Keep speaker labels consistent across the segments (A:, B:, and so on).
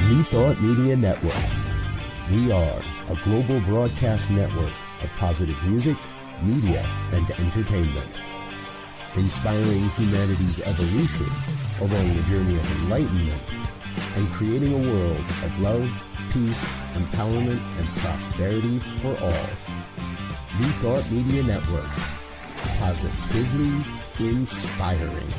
A: New Thought Media Network. We are a global broadcast network of positive music, media, and entertainment, inspiring humanity's evolution along the journey of enlightenment and creating a world of love, peace, empowerment, and prosperity for all. New Thought Media Network. Positively inspiring.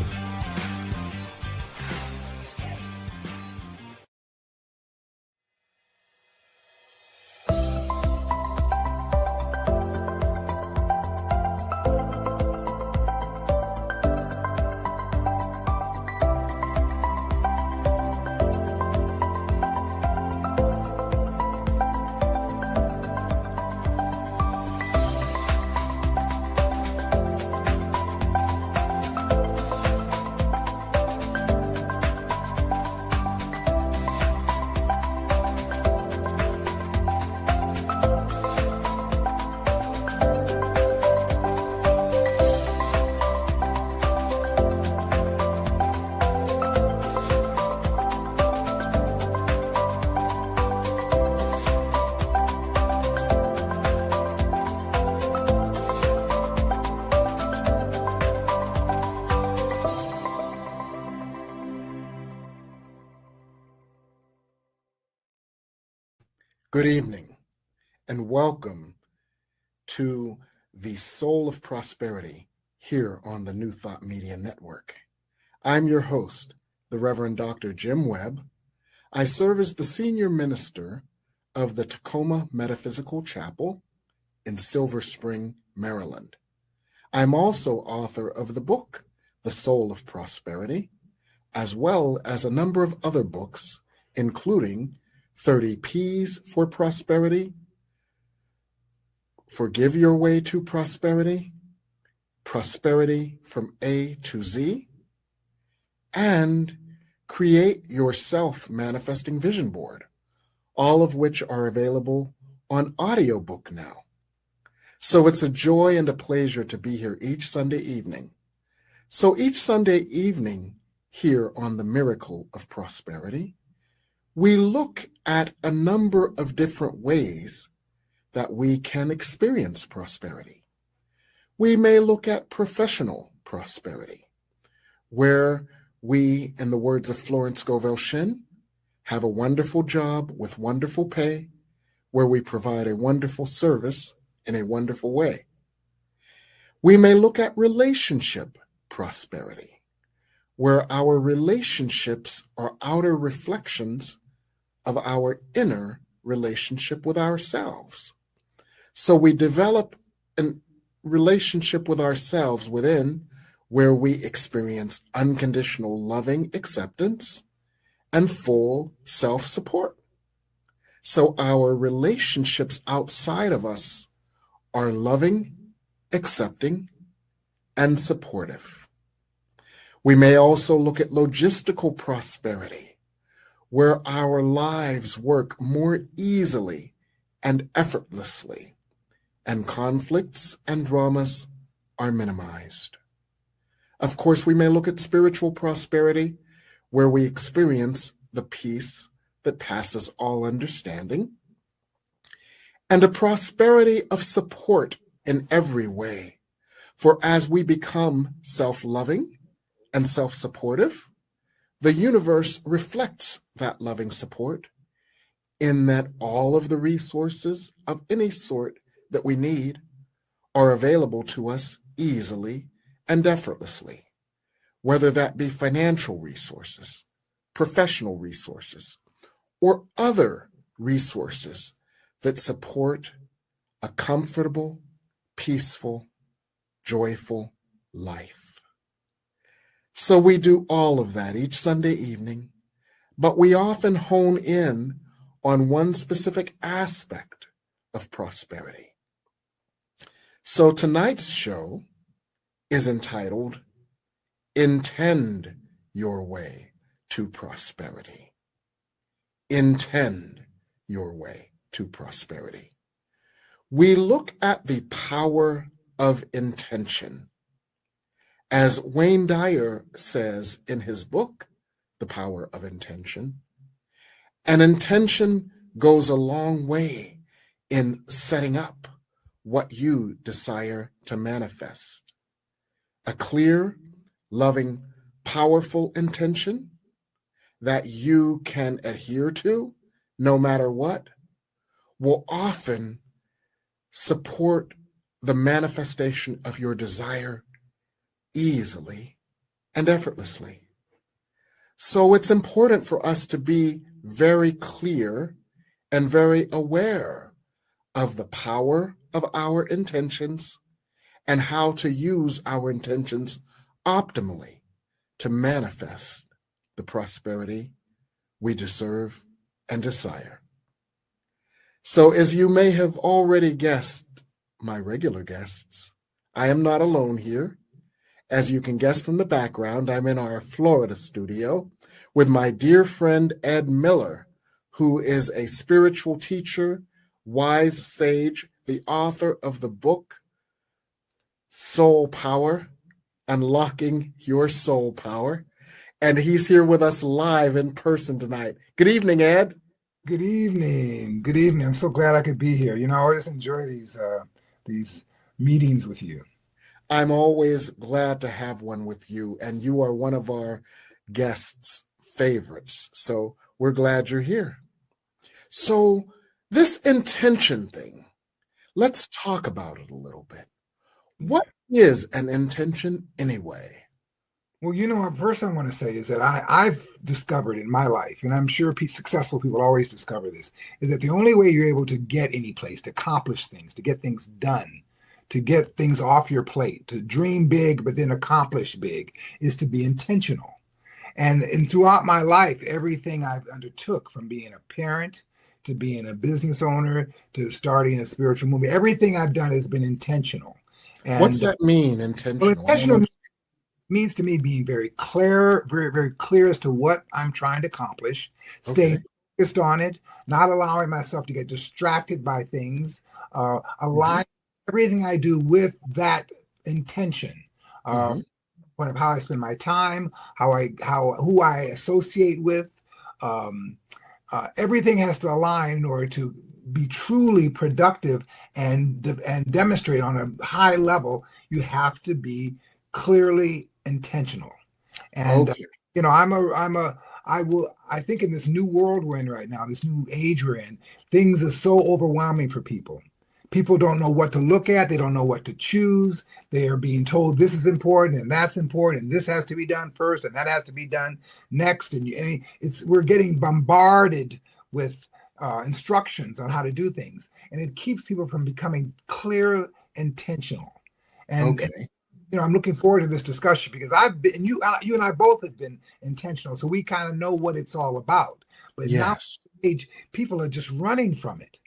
B: Good evening, and welcome to the Soul of Prosperity here on the New Thought Media Network. I'm your host, the Reverend Dr. Jim Webb. I serve as the Senior Minister of the Tacoma Metaphysical Chapel in Silver Spring, Maryland. I'm also author of the book, The Soul of Prosperity, as well as a number of other books, including 30 P's for Prosperity, Forgive Your Way to Prosperity, Prosperity from A to Z, and Create Your Self-Manifesting Vision Board, all of which are available on audiobook now. So it's a joy and a pleasure to be here each Sunday evening. So each Sunday evening here on the Miracle of Prosperity, we look at a number of different ways that we can experience prosperity. We may look at professional prosperity, where we, in the words of Florence Scovel Shinn, have a wonderful job with wonderful pay, where we provide a wonderful service in a wonderful way. We may look at relationship prosperity, where our relationships are outer reflections of our inner relationship with ourselves. So we develop a relationship with ourselves within where we experience unconditional loving acceptance and full self-support. So our relationships outside of us are loving, accepting, and supportive. We may also look at logistical prosperity, where our lives work more easily and effortlessly, and conflicts and dramas are minimized. Of course, we may look at spiritual prosperity, where we experience the peace that passes all understanding, and a prosperity of support in every way. For as we become self-loving and self-supportive, the universe reflects that loving support in that all of the resources of any sort that we need are available to us easily and effortlessly, whether that be financial resources, professional resources, or other resources that support a comfortable, peaceful, joyful life. So we do all of that each Sunday evening, but we often hone in on one specific aspect of prosperity. So tonight's show is entitled, Intend Your Way to Prosperity. Intend your way to prosperity. We look at the power of intention. As Wayne Dyer says in his book, The Power of Intention, An intention goes a long way in setting up what you desire to manifest. A clear, loving, powerful intention that you can adhere to no matter what will often support the manifestation of your desire easily and effortlessly. So it's important for us to be very clear and very aware of the power of our intentions and how to use our intentions optimally to manifest the prosperity we deserve and desire. So, as you may have already guessed, my regular guests, I am not alone here. As you can guess from the background, I'm in our Florida studio with my dear friend Ed Miller, who is a spiritual teacher, wise sage, the author of the book Soul Power, Unlocking Your Soul Power. And he's here with us live in person tonight. Good evening, Ed.
C: Good evening. Good evening. I'm so glad I could be here. I always enjoy these meetings with you.
B: I'm always glad to have one with you, and you are one of our guests' favorites. So we're glad you're here. So this intention thing, let's talk about it a little bit. What is an intention anyway?
C: Well, first I want to say is that I've discovered in my life, and I'm sure successful people always discover this, is that the only way you're able to get any place, to accomplish things, to get things done, to get things off your plate, to dream big but then accomplish big, is to be intentional. And throughout my life, everything I've undertook, from being a parent to being a business owner to starting a spiritual movement, everything I've done has been intentional. And
B: what's that mean, intentional?
C: Well, intentional means to me being very clear, very, very clear as to what I'm trying to accomplish, staying focused on it, not allowing myself to get distracted by things, align everything I do with that intention. How I spend my time, who I associate with, everything has to align in order to be truly productive and demonstrate on a high level. You have to be clearly intentional. And I think in this new world we're in right now, this new age we're in, things are so overwhelming for people. People don't know what to look at. They don't know what to choose. They are being told this is important and that's important and this has to be done first and that has to be done next. And we're getting bombarded with instructions on how to do things, and it keeps people from becoming clear, intentional. And I'm looking forward to this discussion because you and I both have been intentional, so we kind of know what it's all about. But now, people are just running from it.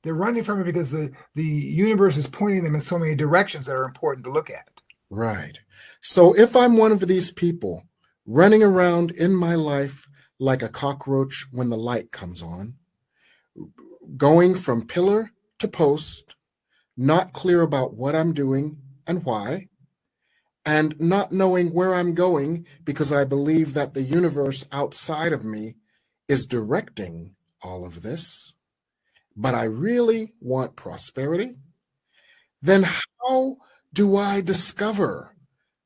C: They're running from it because the universe is pointing them in so many directions that are important to look at.
B: Right. So if I'm one of these people running around in my life like a cockroach when the light comes on, going from pillar to post, not clear about what I'm doing and why, and not knowing where I'm going because I believe that the universe outside of me is directing all of this, but I really want prosperity, then how do I discover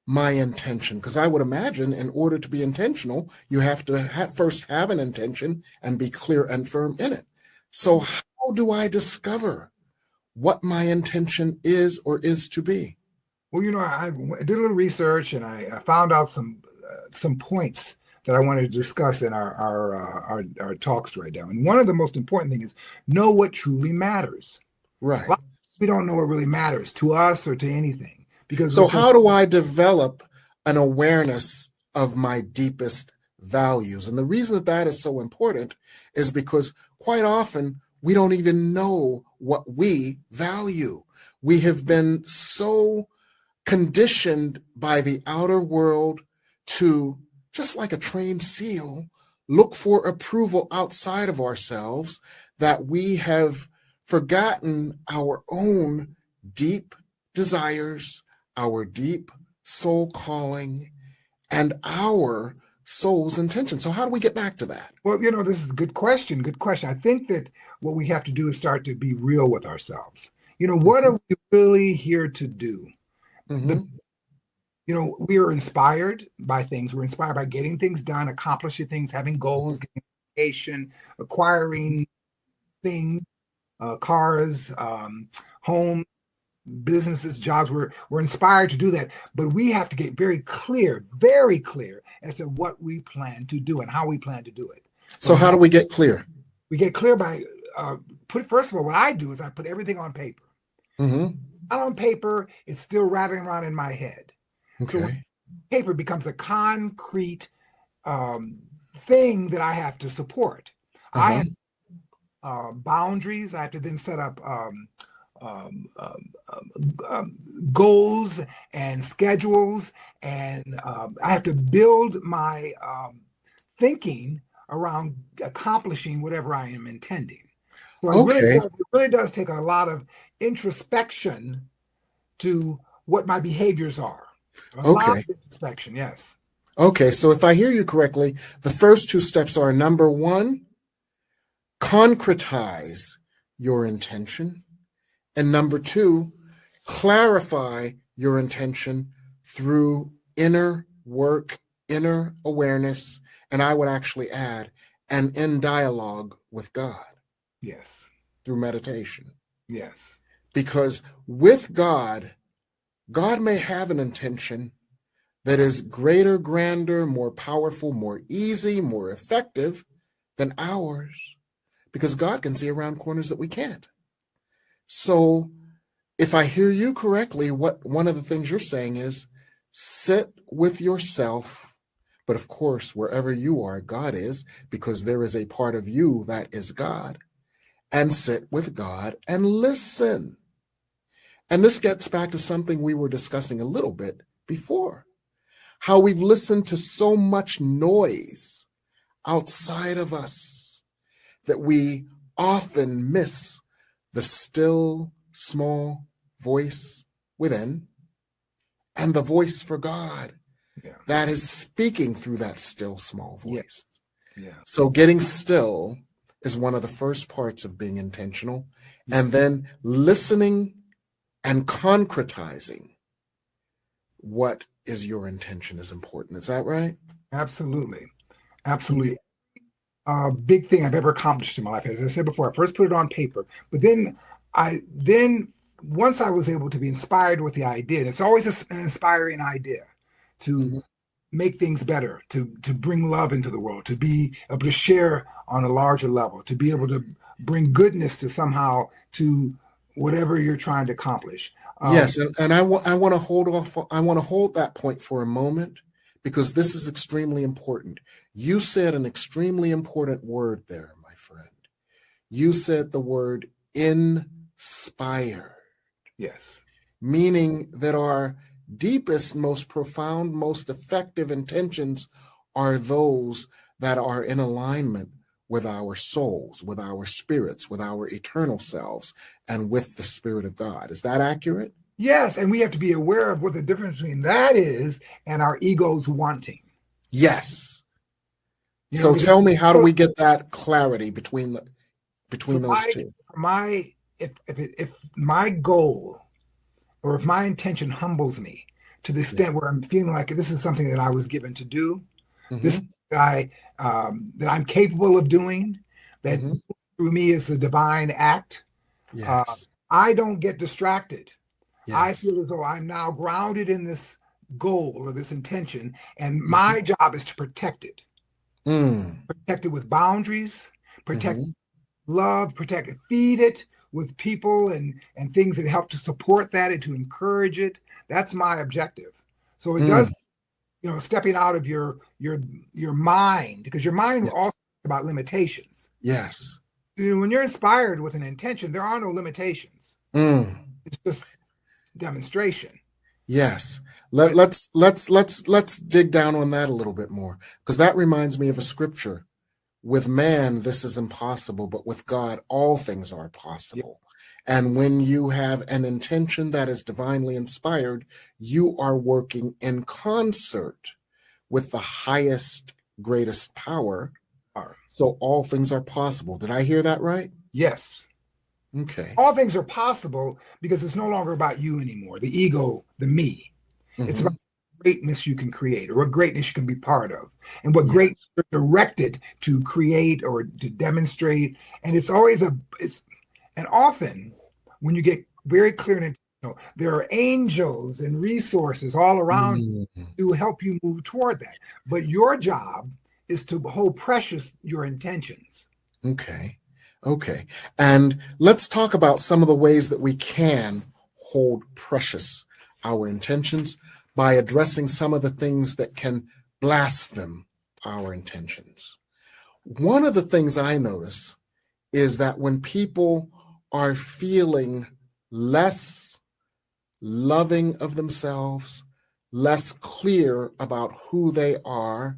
B: my intention? Because I would imagine in order to be intentional, you have to first have an intention and be clear and firm in it. So how do I discover what my intention is or is to be?
C: Well, I did a little research and I found out some points that I wanted to discuss in our talks right now. And one of the most important things is know what truly matters.
B: Right.
C: We don't know what really matters to us or to anything.
B: So how do I develop an awareness of my deepest values? And the reason that is so important is because quite often we don't even know what we value. We have been so conditioned by the outer world to, just like a trained seal, look for approval outside of ourselves, that we have forgotten our own deep desires, our deep soul calling, and our soul's intention. So how do we get back to that?
C: Well, this is a good question. Good question. I think that what we have to do is start to be real with ourselves. What are we really here to do?
B: Mm-hmm.
C: We are inspired by things. We're inspired by getting things done, accomplishing things, having goals, getting education, acquiring things, cars, homes, businesses, jobs. We're inspired to do that, but we have to get very clear as to what we plan to do and how we plan to do it.
B: So how do we get clear?
C: We get clear by first of all, what I do is I put everything on paper.
B: Mm-hmm.
C: Not on paper, it's still rattling around in my head.
B: Okay.
C: So paper becomes a concrete thing that I have to support. I have boundaries. I have to then set up goals and schedules, and I have to build my thinking around accomplishing whatever I am intending. So it really does take a lot of introspection to what my behaviors are. A lot of introspection, yes.
B: Okay, so if I hear you correctly, the first two steps are, number one, concretize your intention. And number two, clarify your intention through inner work, inner awareness, and I would actually add, and in dialogue with God.
C: Yes.
B: Through meditation.
C: Yes.
B: Because with God, God may have an intention that is greater, grander, more powerful, more easy, more effective than ours, because God can see around corners that we can't. So if I hear you correctly, one of the things you're saying is sit with yourself, but of course, wherever you are, God is, because there is a part of you that is God, and sit with God and listen. And this gets back to something we were discussing a little bit before, how we've listened to so much noise outside of us that we often miss the still, small voice within and the voice for God that is speaking through that still, small voice.
C: Yeah.
B: So getting still is one of the first parts of being intentional, and then listening and concretizing what is your intention is important. Is that right?
C: Absolutely. Absolutely. Big thing I've ever accomplished in my life. As I said before, I first put it on paper, but then once I was able to be inspired with the idea, and it's always an inspiring idea to make things better, to bring love into the world, to be able to share on a larger level, to be able to bring goodness to whatever you're trying to accomplish.
B: Yes, and I want to hold off. I want to hold that point for a moment, because this is extremely important. You said an extremely important word there, my friend. You said the word inspired.
C: Yes.
B: Meaning that our deepest, most profound, most effective intentions are those that are in alignment with our souls, with our spirits, with our eternal selves, and with the Spirit of God. Is that accurate?
C: Yes, and we have to be aware of what the difference between that is and our ego's wanting.
B: Yes. So tell me, how do we get that clarity between those two?
C: If my goal, or if my intention humbles me to the extent where I'm feeling like this is something that I was given to do, this that I'm capable of doing, that through me is a divine act.
B: Yes.
C: I don't get distracted.
B: Yes.
C: I feel as though I'm now grounded in this goal or this intention, and my job is to protect it. Protect it with boundaries, protect love, protect it, feed it with people and things that help to support that and to encourage it. That's my objective. So it does, stepping out of your mind, because your mind also about limitations.
B: Yes.
C: When you're inspired with an intention, there are no limitations. It's just demonstration.
B: Yes. Let's dig down on that a little bit more, because that reminds me of a scripture. With man, this is impossible, but with God, all things are possible. And when you have an intention that is divinely inspired, you are working in concert with the highest greatest power.
C: Are.
B: So all things are possible. Did I hear that right?
C: Yes.
B: Okay.
C: All things are possible because it's no longer about you anymore, the ego, the me. It's about greatness you can create, or what greatness you can be part of, and what greatness you're directed to create or to demonstrate. And it's always and often when you get very clear and intentional, there are angels and resources all around you to help you move toward that. But your job is to hold precious your intentions.
B: Okay. And let's talk about some of the ways that we can hold precious our intentions by addressing some of the things that can blaspheme our intentions. One of the things I notice is that when people are feeling less loving of themselves, less clear about who they are,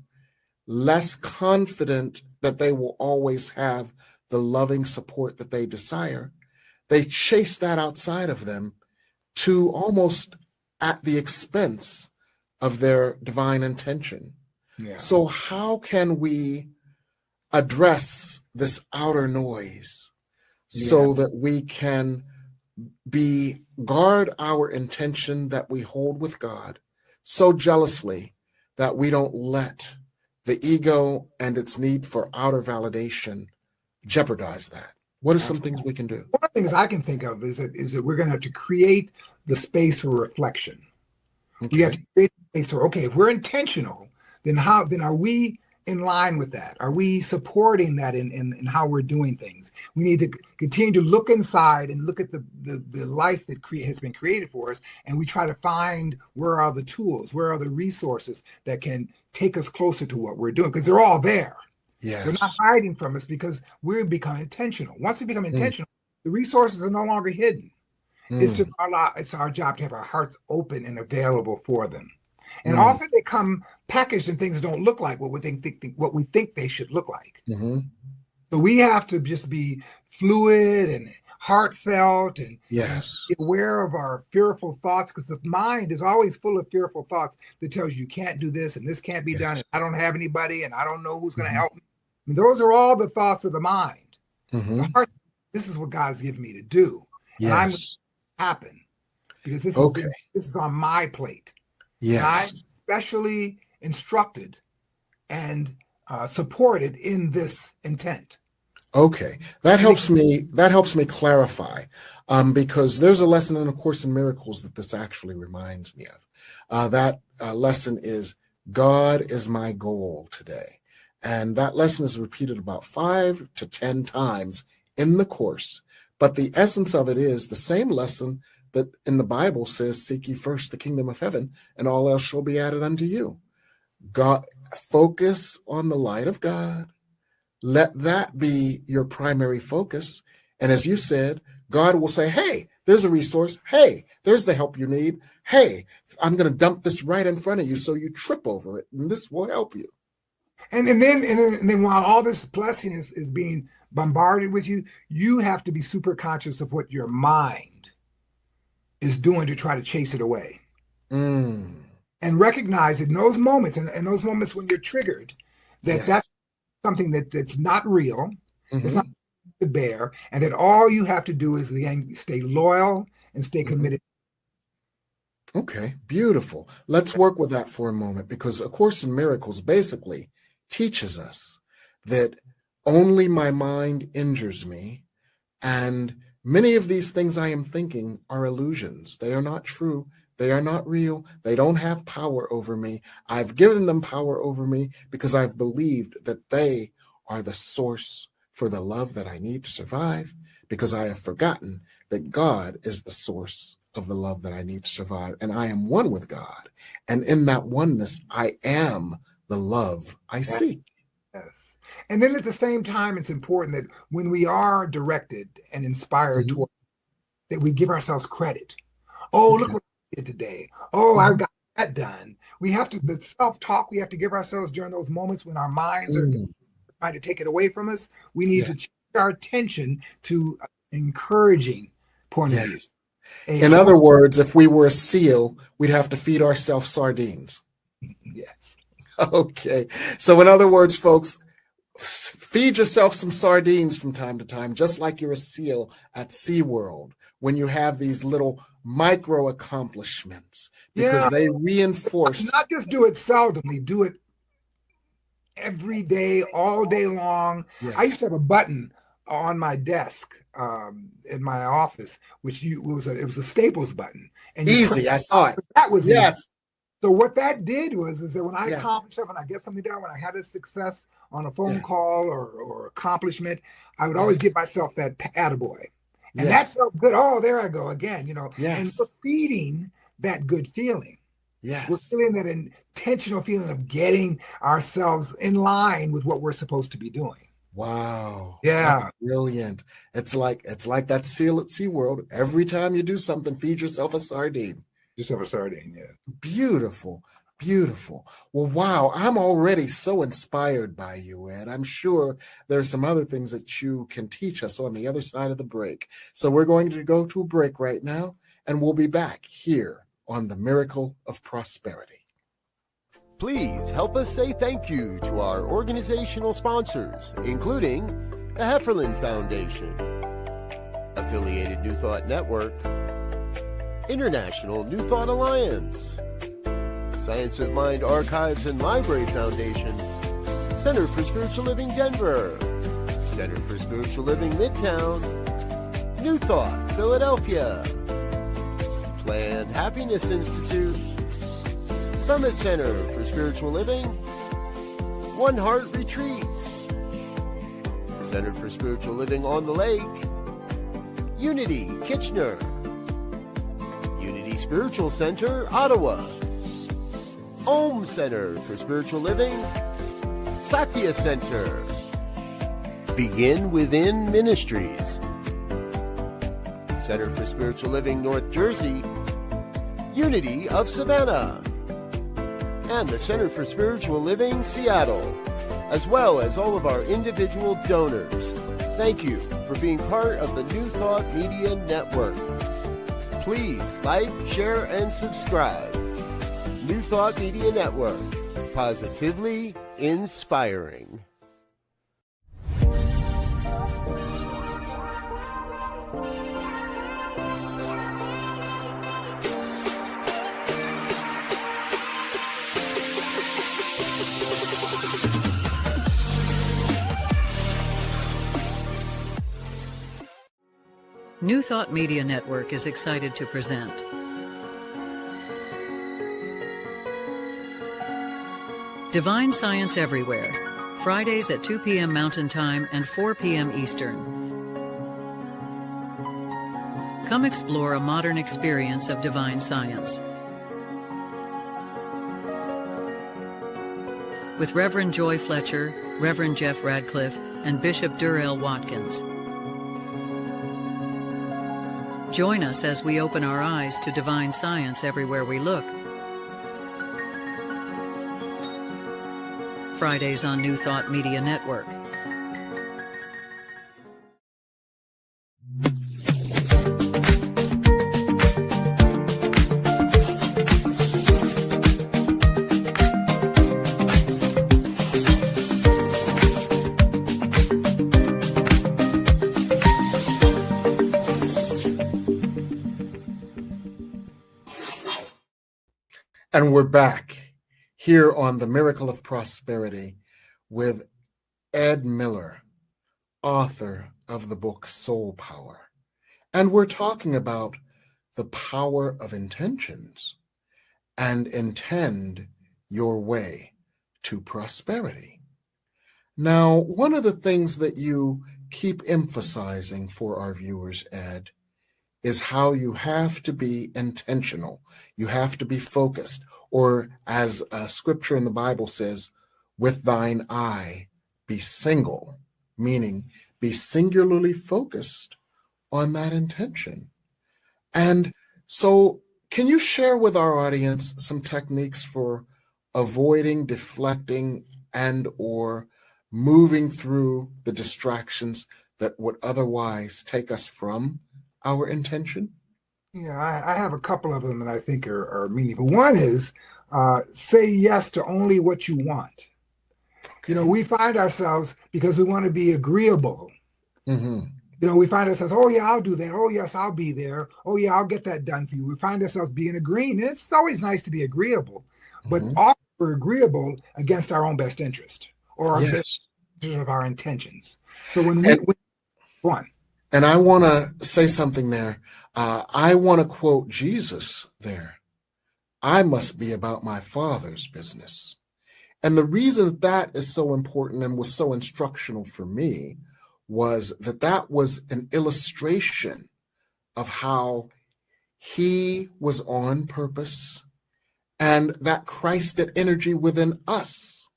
B: less confident that they will always have the loving support that they desire, they chase that outside of them to almost at the expense of their divine intention.
C: Yeah.
B: So how can we address this outer noise so that we can guard our intention that we hold with God so jealously that we don't let the ego and its need for outer validation jeopardize that? What are some things we can do?
C: One of the things I can think of is that we're going to have to create the space for reflection.
B: Okay.
C: We have to create the space for, okay, if we're intentional, then are we in line with that? Are we supporting that in how we're doing things? We need to continue to look inside and look at the life that has been created for us, and we try to find where are the tools, where are the resources that can take us closer to what we're doing, because they're all there.
B: Yes.
C: They're not hiding from us because we've become intentional. Once we become intentional, the resources are no longer hidden. It's just it's our job to have our hearts open and available for them. And often they come packaged and things don't look like what we think they should look like. So we have to just be fluid and heartfelt and be aware of our fearful thoughts, because the mind is always full of fearful thoughts that tells you can't do this and this can't be done and I don't have anybody and I don't know who's going to help me. I mean, those are all the thoughts of the mind. The heart, this is what God's given me to do. And I'm happen because this is on my plate. And I'm specially instructed and supported in this intent.
B: Okay, that helps me. That helps me clarify, because there's a lesson in A Course in Miracles that this actually reminds me of. That lesson is God is my goal today, and that lesson is repeated about 5 to 10 times in the course. But the essence of it is the same lesson that in the Bible says, "Seek ye first the kingdom of heaven, and all else shall be added unto you." God, focus on the light of God. Let that be your primary focus. And as you said, God will say, hey, there's a resource. Hey, there's the help you need. Hey, I'm going to dump this right in front of you so you trip over it, and this will help you.
C: And then while all this blessing is being bombarded with you, you have to be super conscious of what your mind is doing to try to chase it away. And recognize in those moments, and those moments when you're triggered, that that's something that's not real, it's not to bear, and that all you have to do is stay loyal and stay committed.
B: Okay, beautiful. Let's work with that for a moment, because A Course in Miracles basically teaches us that only my mind injures me, and many of these things I am thinking are illusions. They are not true. They are not real. They don't have power over me. I've given them power over me because I've believed that they are the source for the love that I need to survive, because I have forgotten that God is the source of the love that I need to survive, and I am one with God. And in that oneness, I am the love I seek.
C: Yes. And then at the same time, it's important that when we are directed and inspired toward, that we give ourselves credit. Oh, look what I did today. Oh, I got that done. We have to, the self-talk we have to give ourselves during those moments when our minds are trying to take it away from us. We need to change our attention to encouraging point of view.
B: In other words, if we were a seal, we'd have to feed ourselves sardines.
C: Yes.
B: Okay. So in other words, folks, feed yourself some sardines from time to time, just like you're a seal at SeaWorld, when you have these little micro accomplishments, because they reinforce.
C: Not just do it seldomly, do it every day, all day long.
B: Yes.
C: I used to have a button on my desk in my office, which it was a Staples button. And
B: easy, I saw it.
C: That was
B: yes.
C: Easy. So what that did is that when I
B: yes.
C: accomplished something, I get something done, when I had a success on a phone call or accomplishment, I would always give myself that attaboy. And that felt good. Oh, there I go again, you know. And we're feeding that good feeling.
B: Yes.
C: We're feeling that intentional feeling of getting ourselves in line with what we're supposed to be doing.
B: Wow.
C: Yeah.
B: That's brilliant. It's like that seal at SeaWorld. Every time you do something, feed yourself a sardine.
C: Yourself a sardine, yeah.
B: Beautiful. Beautiful. Well, wow. I'm already so inspired by you, Ed. I'm sure there's some other things that you can teach us on the other side of the break. So we're going to go to a break right now, and we'll be back here on the Miracle of Prosperity.
A: Please help us say thank you to our organizational sponsors, including the Hefferland Foundation, Affiliated New Thought Network, International New Thought Alliance, Science of Mind Archives and Library Foundation, Center for Spiritual Living Denver, Center for Spiritual Living Midtown, New Thought Philadelphia, Planned Happiness Institute, Summit Center for Spiritual Living, One Heart Retreats, Center for Spiritual Living on the Lake, Unity Kitchener, Unity Spiritual Center, Ottawa, Om Center for Spiritual Living, Satya Center, Begin Within Ministries, Center for Spiritual Living, North Jersey, Unity of Savannah, and the Center for Spiritual Living, Seattle, as well as all of our individual donors. Thank you for being part of the New Thought Media Network. Please like, share, and subscribe. New Thought Media Network, positively inspiring.
D: New Thought Media Network is excited to present Divine Science Everywhere, Fridays at 2 p.m. Mountain Time and 4 p.m. Eastern. Come explore a modern experience of divine science. With Reverend Joy Fletcher, Reverend Jeff Radcliffe, and Bishop Durrell Watkins. Join us as we open our eyes to divine science everywhere we look. Fridays on New Thought Media Network.
B: And we're back here on the Miracle of Prosperity with Ed Miller, author of the book Soul Power. And we're talking about the power of intentions and intend your way to prosperity. Now, one of the things that you keep emphasizing for our viewers, Ed, is how you have to be intentional. You have to be focused, or as a scripture in the Bible says, with thine eye be single, meaning be singularly focused on that intention. And so can you share with our audience some techniques for avoiding, deflecting, and or moving through the distractions that would otherwise take us from our intention?
C: Yeah, I have a couple of them that I think are meaningful. One is say yes to only what you want. You know, we find ourselves, because we want to be agreeable.
B: Mm-hmm.
C: You know, we find ourselves, oh yeah, I'll do that. Oh yes, I'll be there. Oh yeah, I'll get that done for you. We find ourselves being agreeing. And it's always nice to be agreeable, but often we're agreeable against our own best interest or our best interest of our intentions. So when we go on.
B: And I want to say something there. I want to quote Jesus there. I must be about my Father's business. And the reason that is so important and was so instructional for me was that was an illustration of how he was on purpose, and that Christed energy within us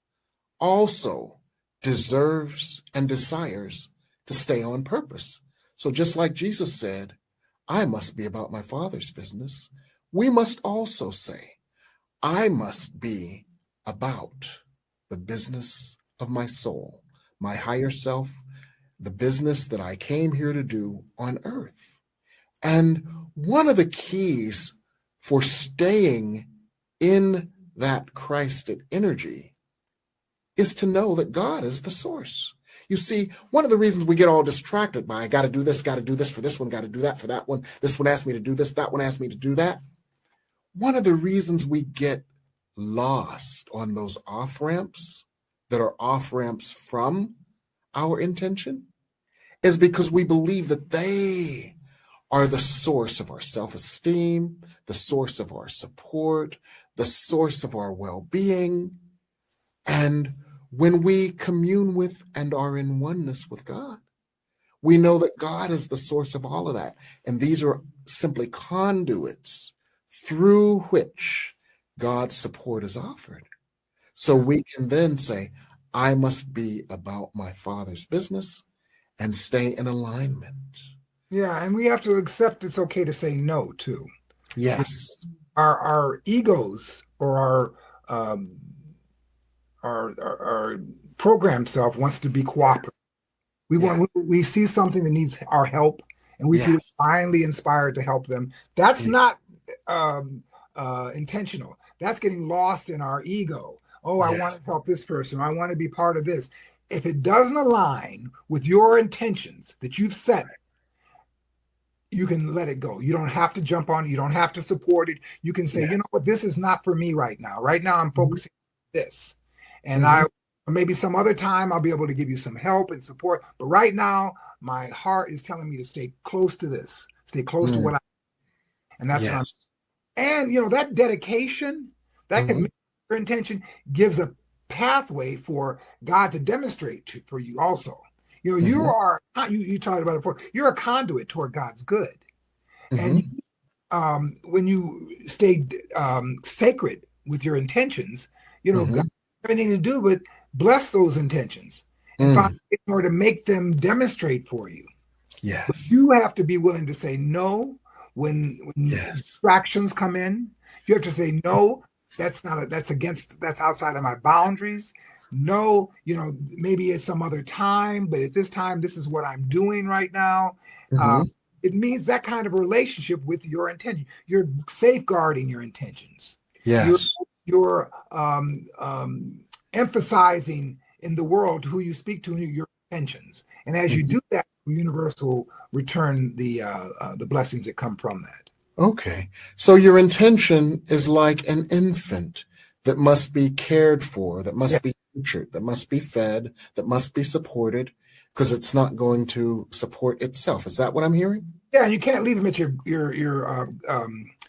B: also deserves and desires to stay on purpose. So just like Jesus said, I must be about my Father's business, we must also say, I must be about the business of my soul, my higher self, the business that I came here to do on earth. And one of the keys for staying in that Christed energy is to know that God is the source. You see, one of the reasons we get all distracted by, I got to do this for this one, got to do that for that one. This one asked me to do this, that one asked me to do that. One of the reasons we get lost on those off-ramps that are off-ramps from our intention is because we believe that they are the source of our self-esteem, the source of our support, the source of our well-being. And when we commune with and are in oneness with God, we know that God is the source of all of that. And these are simply conduits through which God's support is offered. So we can then say, I must be about my Father's business and stay in alignment.
C: Yeah, and we have to accept it's okay to say no too.
B: Yes.
C: Our egos or our programmed self wants to be cooperative. We see something that needs our help, and we feel finally inspired to help them. That's not intentional. That's getting lost in our ego. Oh, I want to help this person. I want to be part of this. If it doesn't align with your intentions that you've set, you can let it go. You don't have to jump on it. You don't have to support it. You can say, you know what, this is not for me right now. Right now, I'm focusing on this. And maybe some other time I'll be able to give you some help and support. But right now, my heart is telling me to stay close to this, stay close to what I. And that's what I'm. And that dedication, that your intention gives a pathway for God to demonstrate for you also. You are, you talked about it before, you're a conduit toward God's good. And when you stay sacred with your intentions, God has everything to do but bless those intentions and find in order to make them demonstrate for you.
B: Yes.
C: But you have to be willing to say no when distractions come in. You have to say no. That's outside of my boundaries. No, maybe it's some other time, but at this time, this is what I'm doing right now. It means that kind of relationship with your intention. You're safeguarding your intentions.
B: Yes.
C: You're emphasizing in the world who you speak to, your intentions. And as you do that, the universe will return the blessings that come from that.
B: Okay. So your intention is like an infant that must be cared for, that must be nurtured, that must be fed, that must be supported, because it's not going to support itself. Is that what I'm hearing?
C: Yeah, and you can't leave them at your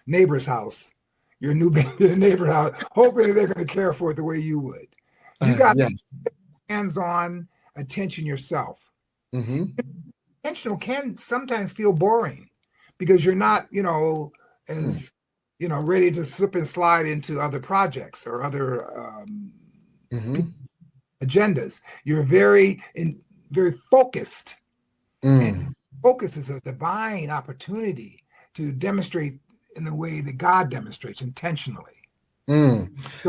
C: neighbor's house, your new neighbor's house, hoping they're going to care for it the way you would. You got hands-on attention yourself. Intentional can sometimes feel boring because you're not, as ready to slip and slide into other projects or other agendas. You're very focused. And focus is a divine opportunity to demonstrate in the way that God demonstrates intentionally.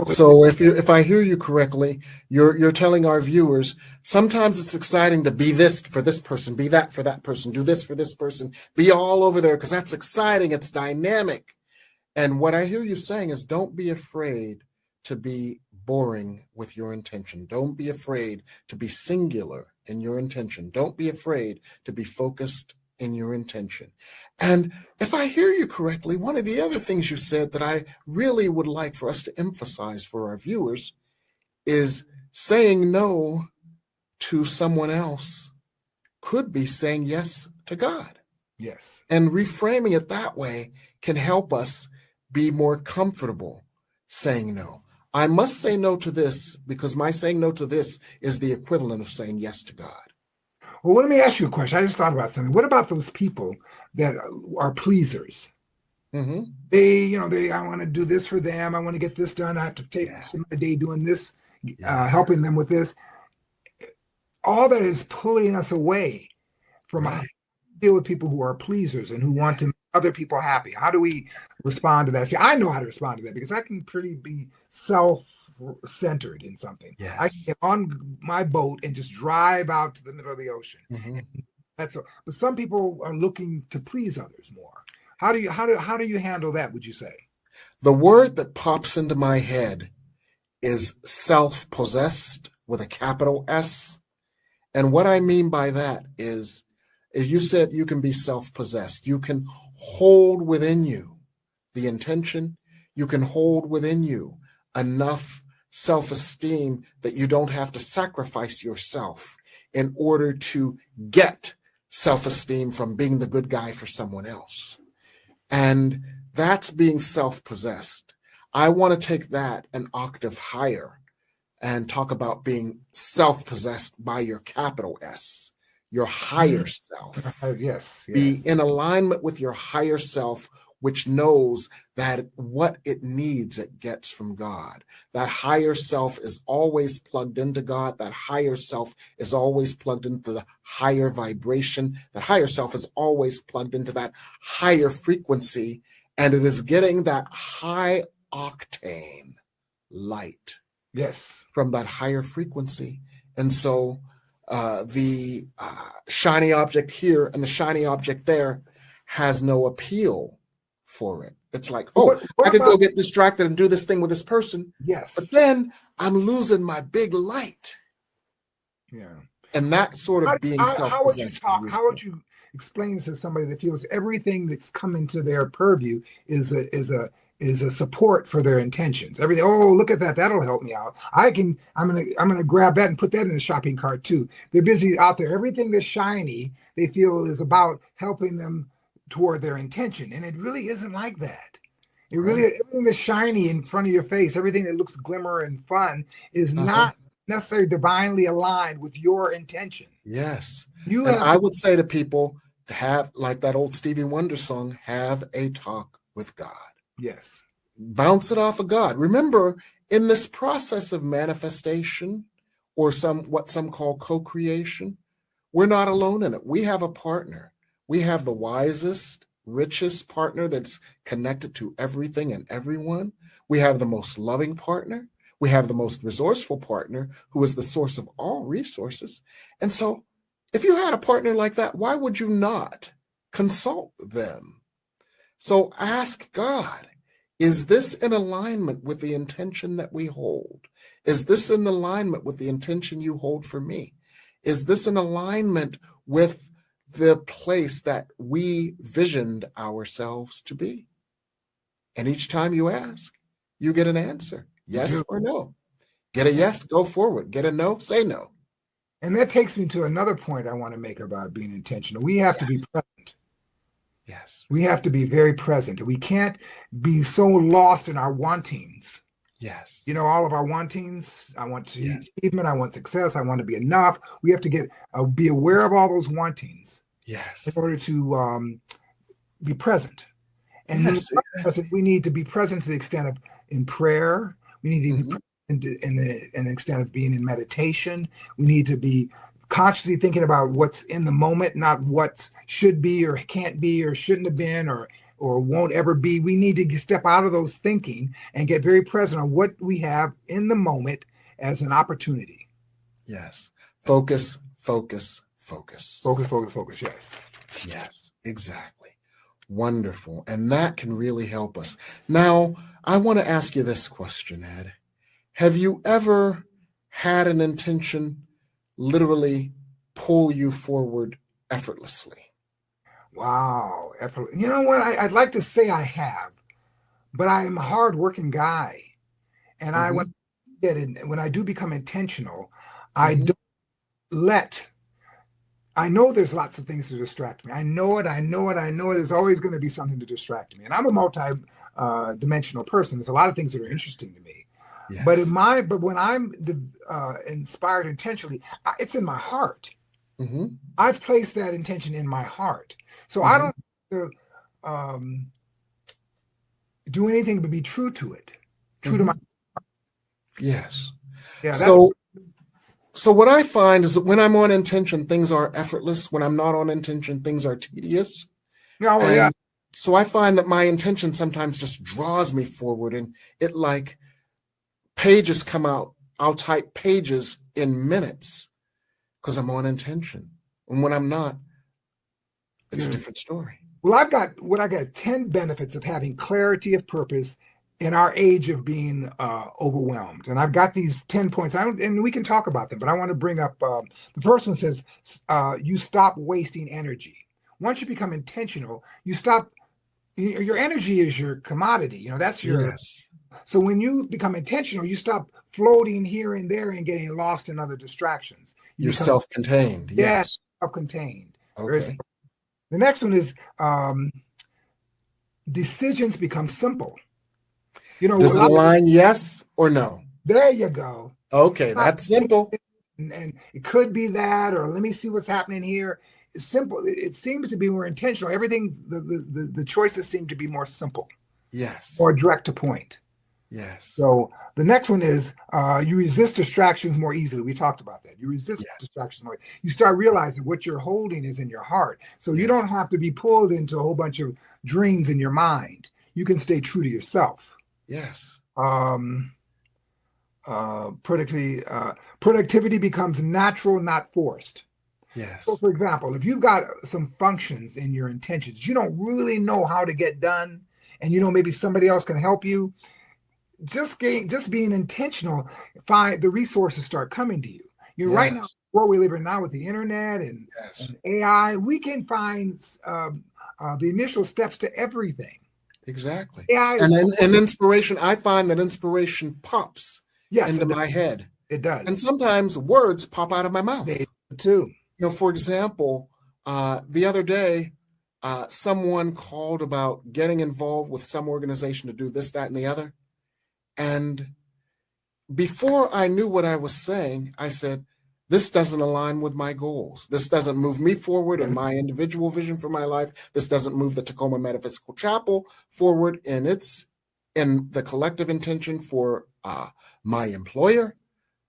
B: So if I hear you correctly, you're telling our viewers, sometimes it's exciting to be this for this person, be that for that person, do this for this person, be all over there because that's exciting, it's dynamic. And what I hear you saying is, don't be afraid to be boring with your intention. Don't be afraid to be singular in your intention. Don't be afraid to be focused in your intention. And if I hear you correctly, one of the other things you said that I really would like for us to emphasize for our viewers is saying no to someone else could be saying yes to God.
C: Yes.
B: And reframing it that way can help us be more comfortable saying no. I must say no to this because my saying no to this is the equivalent of saying yes to God.
C: Well, let me ask you a question. I just thought about something. What about those people that are pleasers?
B: Mm-hmm.
C: I want to do this for them. I want to get this done. I have to take some of my day doing this, helping them with this. All that is pulling us away from how to deal with people who are pleasers and who want to make other people happy. How do we respond to that? See, I know how to respond to that because I can pretty be self-centered in something.
B: Yes.
C: I can get on my boat and just drive out to the middle of the ocean.
B: Mm-hmm.
C: But some people are looking to please others more. How do you handle that, would you say?
B: The word that pops into my head is self-possessed with a capital S. And what I mean by that is you said you can be self-possessed. You can hold within you the intention. You can hold within you enough self-esteem that you don't have to sacrifice yourself in order to get self-esteem from being the good guy for someone else. And that's being self-possessed. I want to take that an octave higher and talk about being self-possessed by your capital S, your higher self.
C: Yes.
B: Be in alignment with your higher self, which knows that what it needs, it gets from God. That higher self is always plugged into God. That higher self is always plugged into the higher vibration. That higher self is always plugged into that higher frequency, and it is getting that high octane light.
C: Yes.
B: From that higher frequency. And so the shiny object here and the shiny object there has no appeal for it. It's like, what I could go get distracted and do this thing with this person.
C: Yes.
B: But then I'm losing my big light.
C: Yeah.
B: And that sort of being self-possessed.
C: How would you explain to somebody that feels everything that's coming to their purview is a support for their intentions? Everything. Oh, look at that. That'll help me out. I'm gonna grab that and put that in the shopping cart too. They're busy out there. Everything that's shiny, they feel is about helping them toward their intention. And it really isn't like that. It really, everything that's shiny in front of your face, everything that looks glimmer and fun is not necessarily divinely aligned with your intention.
B: Yes. I would say to people, have, like that old Stevie Wonder song, have a talk with God.
C: Yes.
B: Bounce it off of God. Remember, in this process of manifestation, or what some call co-creation, we're not alone in it. We have a partner. We have the wisest, richest partner that's connected to everything and everyone. We have the most loving partner. We have the most resourceful partner who is the source of all resources. And so if you had a partner like that, why would you not consult them? So ask God, is this in alignment with the intention that we hold? Is this in alignment with the intention you hold for me? Is this in alignment with the place that we visioned ourselves to be? And each time you ask, you get an answer, yes or no. Get a yes, go forward. Get a no, say no.
C: And that takes me to another point I want to make about being intentional. We have to be present.
B: Yes.
C: We have to be very present. We can't be so lost in our wantings.
B: Yes.
C: All of our wantings. I want achievement. I want success. I want to be enough. We have to be aware of all those wantings.
B: Yes.
C: In order to be present. And we need to be present to the extent of in prayer. We need to be present in the extent of being in meditation. We need to be consciously thinking about what's in the moment, not what should be or can't be or shouldn't have been or won't ever be. We need to step out of those thinking and get very present on what we have in the moment as an opportunity.
B: Yes. Focus, focus, focus.
C: Focus, focus, focus. Yes.
B: Yes, exactly. Wonderful. And that can really help us. Now, I want to ask you this question, Ed. Have you ever had an intention literally pull you forward effortlessly?
C: Wow. You know what? I'd like to say I have, but I'm a hardworking guy. And when I do become intentional, I don't I know there's lots of things to distract me. I know it. There's always going to be something to distract me. And I'm a multi-dimensional person. There's a lot of things that are interesting to me. Yes. But when I'm inspired intentionally, it's in my heart. Mm-hmm. I've placed that intention in my heart. So I don't have to do anything but be true to it. True to my heart.
B: Yes. Yeah. So what I find is that when I'm on intention, things are effortless. When I'm not on intention, things are tedious. Yeah. So I find that my intention sometimes just draws me forward, and it like pages come out. I'll type pages in minutes because I'm on intention. And when I'm not, it's a different story.
C: Well, I got 10 benefits of having clarity of purpose in our age of being overwhelmed. And I've got these 10 points, and we can talk about them, but I want to bring up, the first one says, you stop wasting energy. Once you become intentional, you stop, your energy is your commodity, that's your, yes. So when you become intentional, you stop floating here and there and getting lost in other distractions.
B: You're self-contained.
C: Yes, self-contained.
B: Okay.
C: The next one is decisions become simple.
B: Does it align yes or no?
C: There you go.
B: Okay, that's simple.
C: And it could be that, or let me see what's happening here. It's simple. It seems to be more intentional. Everything, the choices seem to be more simple.
B: Yes.
C: Or direct to point.
B: Yes.
C: So the next one is you resist distractions more easily. We talked about that. You resist distractions more. You start realizing what you're holding is in your heart. So you don't have to be pulled into a whole bunch of dreams in your mind. You can stay true to yourself.
B: Yes.
C: Productivity becomes natural, not forced.
B: Yes.
C: So, for example, if you've got some functions in your intentions, you don't really know how to get done, and maybe somebody else can help you. Just being intentional, find the resources start coming to you. Right now, where we live in now with the internet and AI, we can find the initial steps to everything.
B: Exactly. And inspiration, I find that inspiration pops into my head.
C: It does.
B: And sometimes words pop out of my mouth.
C: They too.
B: For example, the other day, someone called about getting involved with some organization to do this, that, and the other. And before I knew what I was saying, I said, this doesn't align with my goals. This doesn't move me forward in my individual vision for my life. This doesn't move the Tacoma Metaphysical Chapel forward in the collective intention for my employer.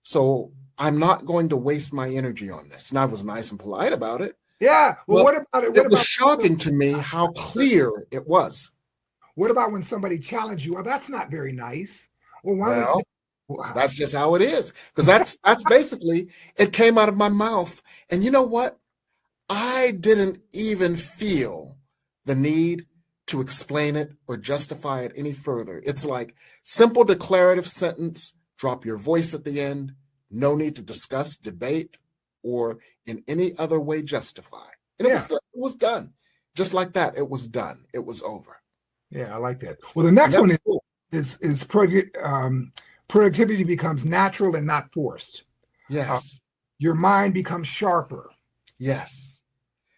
B: So I'm not going to waste my energy on this. And I was nice and polite about it.
C: Yeah. Well, what about it?
B: It was shocking to me how clear it was.
C: What about when somebody challenged you? Well, that's not very nice.
B: Well, that's just how it is. Because that's basically, it came out of my mouth. And you know what? I didn't even feel the need to explain it or justify it any further. It's like simple declarative sentence, drop your voice at the end, no need to discuss, debate, or in any other way justify. And it was done. Just like that, it was done. It was over.
C: Yeah, I like that. Well, the next one is productivity becomes natural and not forced.
B: Yes.
C: Your mind becomes sharper.
B: Yes.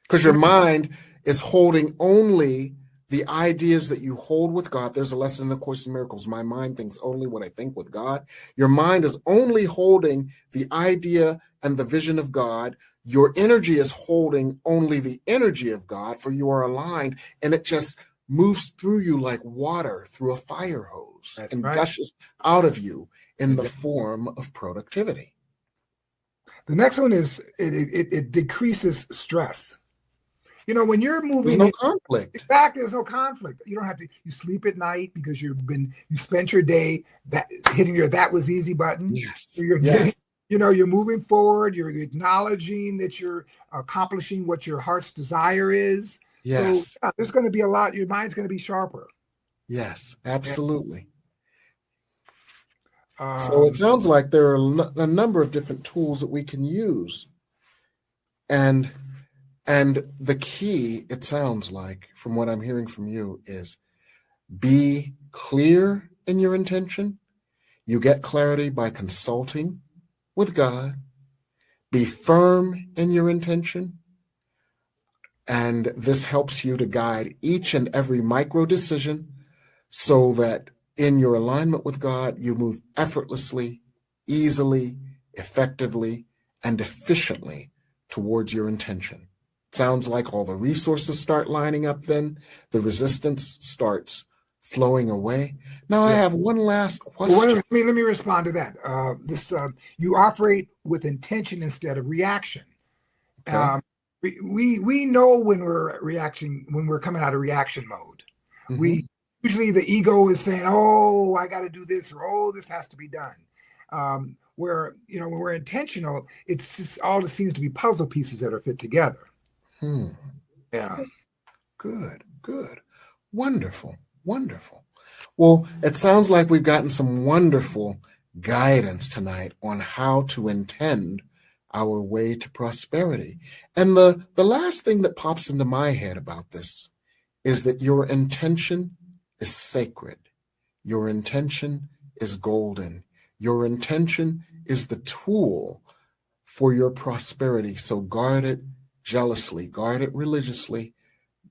B: Because your mind is holding only the ideas that you hold with God. There's a lesson in the Course in Miracles. My mind thinks only what I think with God. Your mind is only holding the idea and the vision of God. Your energy is holding only the energy of God, for you are aligned, and it just moves through you like water through a fire hose and gushes out of you in the form of productivity.
C: The next one is it decreases stress. When you're moving,
B: there's no conflict.
C: Exactly, there's no conflict. You don't have to. You sleep at night because you spent your day hitting your "that was easy" button.
B: Yes.
C: So you're moving forward. You're acknowledging that you're accomplishing what your heart's desire is. So
B: Yes.
C: yeah, there's going to be a lot. Your mind's going to be sharper.
B: Yes, absolutely.
C: Yeah.
B: So it sounds like there are a number of different tools that we can use. And the key, it sounds like, from what I'm hearing from you, is be clear in your intention. You get clarity by consulting with God. Be firm in your intention. And this helps you to guide each and every micro decision so that in your alignment with God, you move effortlessly, easily, effectively, and efficiently towards your intention. Sounds like all the resources start lining up then. The resistance starts flowing away. Now, I have one last question.
C: Well, let me respond to that. You operate with intention instead of reaction.
B: Okay.
C: We know when we're coming out of reaction mode.
B: Mhm.
C: We usually the ego is saying, "Oh, I got to do this," or "Oh, this has to be done." Where when we're intentional, it's just all it seems to be puzzle pieces that are fit together. Yeah.
B: Good. Wonderful. Well, it sounds like we've gotten some wonderful guidance tonight on how to intend our way to prosperity. And the last thing that pops into my head about this is that your intention is sacred. Your intention is golden. Your intention is the tool for your prosperity. So guard it jealously, guard it religiously,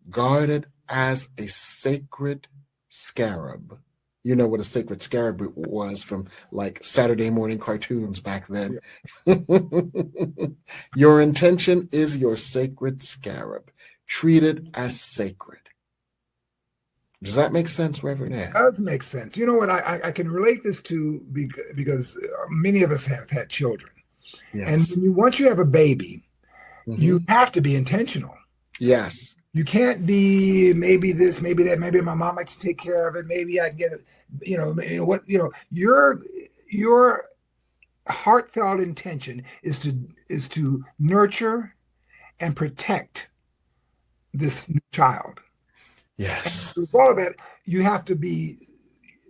B: guard it as a sacred scarab. You know what a sacred scarab was from like Saturday morning cartoons back then. Yeah. Your intention is your sacred scarab. Treat it as sacred. Does that make sense, Reverend Ed?
C: It does make sense. You know what? I can relate this to because many of us have had children. Yes. And once you have a baby, you have to be intentional.
B: Yes.
C: You can't be maybe this, maybe that, maybe my mom can take care of it. Maybe I can get it. Your heartfelt intention is to nurture and protect this new child.
B: Yes.
C: And with all of that, you have to be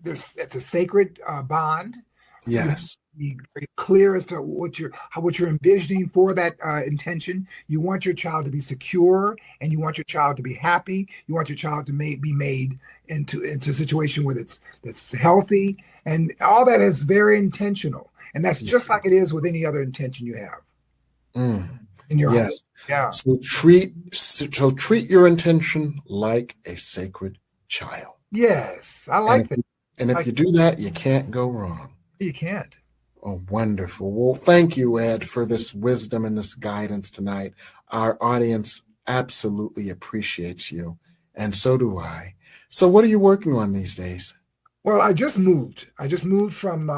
C: this. It's a sacred bond.
B: Yes.
C: Be very clear as to what you're envisioning for that intention. You want your child to be secure, and you want your child to be happy. You want your child to be made into a situation where that's healthy, and all that is very intentional. And that's just like it is with any other intention you have in your home. Yeah.
B: So treat your intention like a sacred child.
C: Yes, I like that.
B: And if you do that, you can't go wrong.
C: You can't.
B: Oh, wonderful. Well, thank you, Ed, for this wisdom and this guidance tonight. Our audience absolutely appreciates you, and so do I. So what are you working on these days?
C: Well, I just moved. From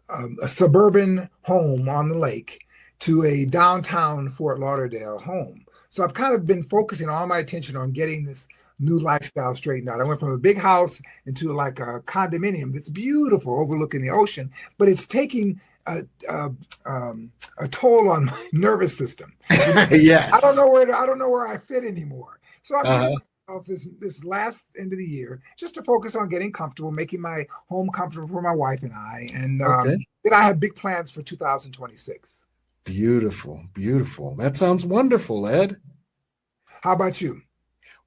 C: a suburban home on the lake to a downtown Fort Lauderdale home. So I've kind of been focusing all my attention on getting this new lifestyle straightened out. I went from a big house into like a condominium that's beautiful overlooking the ocean, but it's taking a toll on my nervous system.
B: Yes.
C: I don't know where I fit anymore. So I'm this last end of the year just to focus on getting comfortable, making my home comfortable for my wife and I. And then I have big plans for 2026.
B: Beautiful. That sounds wonderful, Ed.
C: How about you?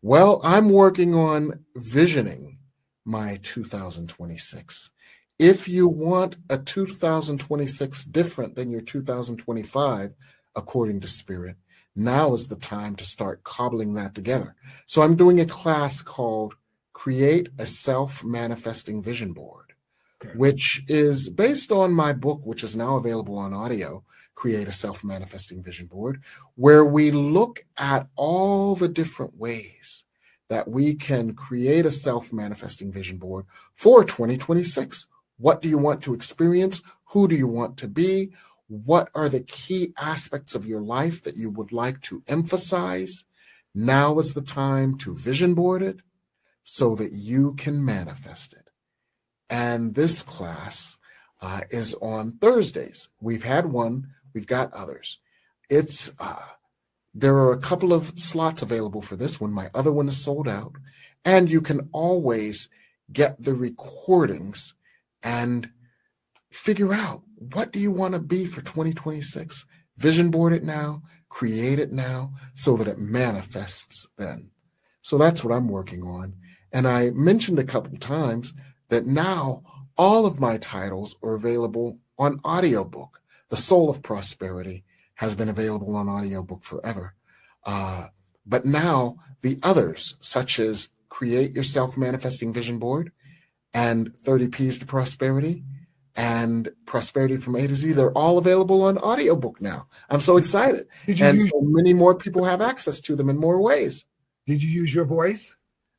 B: Well, I'm working on visioning my 2026. If you want a 2026 different than your 2025, according to Spirit, now is the time to start cobbling that together. So I'm doing a class called Create a Self-Manifesting Vision Board, which is based on my book, which is now available on audio, Create a Self-Manifesting Vision Board, where we look at all the different ways that we can create a self-manifesting vision board for 2026. What do you want to experience? Who do you want to be? What are the key aspects of your life that you would like to emphasize? Now is the time to vision board it so that you can manifest it. And this class is on Thursdays. We've had one. We've got others. It's There are a couple of slots available for this one. My other one is sold out. And you can always get the recordings and figure out, what do you want to be for 2026? Vision board it now, create it now, so that it manifests then. So that's what I'm working on. And I mentioned a couple times that now all of my titles are available on audiobook. The Soul of Prosperity has been available on audiobook forever. But now the others, such as Create Your Self-Manifesting Vision Board and 30 P's to Prosperity and Prosperity from A to Z, they're all available on audiobook now. I'm so excited. And so many more people have access to them in more ways.
C: Did you use your voice?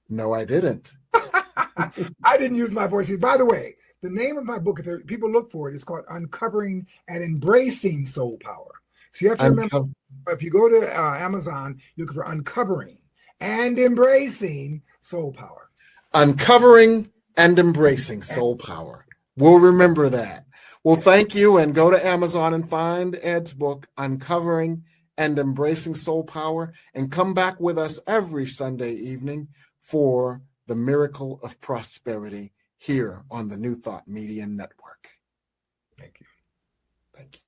B: No, I didn't.
C: I didn't use my voice. By the way, the name of my book, if people look for it, is called Uncovering and Embracing Soul Power. So you have to remember, if you go to Amazon, you look for Uncovering and Embracing Soul Power.
B: Uncovering and Embracing Soul Power. We'll remember that. Well, thank you. And go to Amazon and find Ed's book, Uncovering and Embracing Soul Power, and come back with us every Sunday evening for the Miracle of Prosperity here on the New Thought Media Network.
C: Thank you.
B: Thank you.